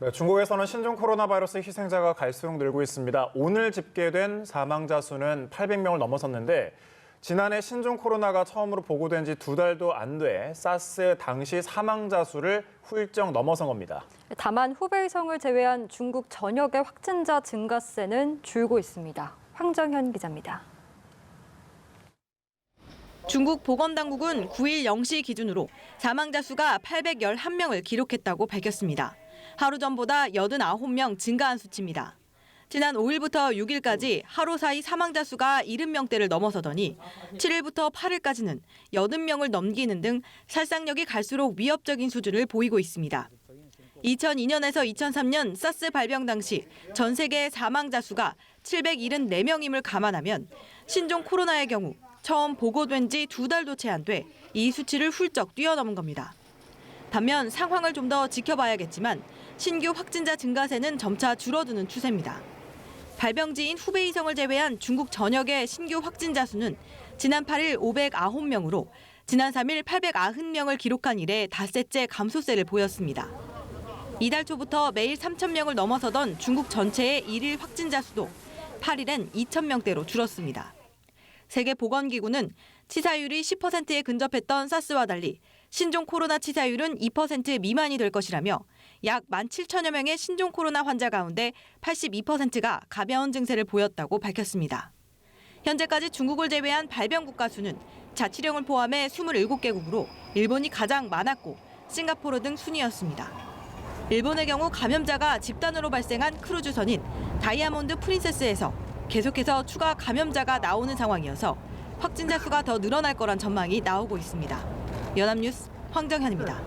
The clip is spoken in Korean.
네, 중국에서는 신종 코로나 바이러스 희생자가 갈수록 늘고 있습니다. 오늘 집계된 사망자 수는 800명을 넘어섰는데 지난해 신종 코로나가 처음으로 보고된 지 2달도 안 돼 사스 당시 사망자 수를 훌쩍 넘어선 겁니다. 다만 후베이성을 제외한 중국 전역의 확진자 증가세는 줄고 있습니다. 황정현 기자입니다. 중국 보건당국은 9일 0시 기준으로 사망자 수가 811명을 기록했다고 밝혔습니다. 하루 전보다 89명 증가한 수치입니다. 지난 5일부터 6일까지 하루 사이 사망자 수가 70명대를 넘어서더니 7일부터 8일까지는 80명을 넘기는 등 살상력이 갈수록 위협적인 수준을 보이고 있습니다. 2002년에서 2003년 사스 발병 당시 전 세계 사망자 수가 774명임을 감안하면 신종 코로나의 경우 처음 보고된 지 2달도 채 안 돼 이 수치를 훌쩍 뛰어넘은 겁니다. 반면 상황을 좀 더 지켜봐야겠지만 신규 확진자 증가세는 점차 줄어드는 추세입니다. 발병지인 후베이성을 제외한 중국 전역의 신규 확진자 수는 지난 8일 509명으로 지난 3일 890명을 기록한 이래 닷새째 감소세를 보였습니다. 이달 초부터 매일 3,000명을 넘어서던 중국 전체의 일일 확진자 수도 8일엔 2,000명대로 줄었습니다. 세계보건기구는 치사율이 10%에 근접했던 사스와 달리 신종 코로나 치사율은 2% 미만이 될 것이라며 약 17,000여 명의 신종 코로나 환자 가운데 82%가 가벼운 증세를 보였다고 밝혔습니다. 현재까지 중국을 제외한 발병 국가 수는 자치령을 포함해 27개국으로 일본이 가장 많았고 싱가포르 등 순이었습니다. 일본의 경우 감염자가 집단으로 발생한 크루즈선인 다이아몬드 프린세스에서 계속해서 추가 감염자가 나오는 상황이어서 확진자 수가 더 늘어날 거란 전망이 나오고 있습니다. 연합뉴스 황정현입니다.